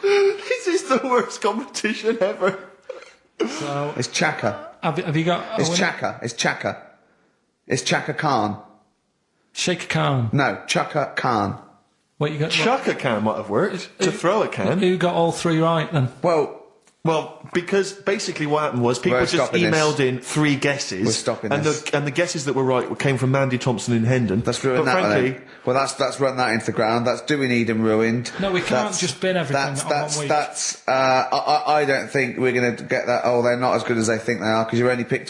This is the worst competition ever.
So,
It's Chaka.
have you got...
It's Chaka. It's Chaka. It's Chaka Khan.
Shake a can.
No, Chaka Khan.
What you got?
Chuck a can might have worked. To throw a can.
Who got all three right then?
Well, because basically what happened was people
We're
just
stopping
emailed
this.
in 3 guesses.
We're stopping
and
this.
The guesses that were right came from Mandy Thompson in Hendon.
That's ruined
but
that
frankly,
then. Well, that's run that into the ground. That's doing Eden ruined.
No, we can't just bin everything on 1 week.
I don't think we're going to get that. Oh, they're not as good as they think they are because you only picked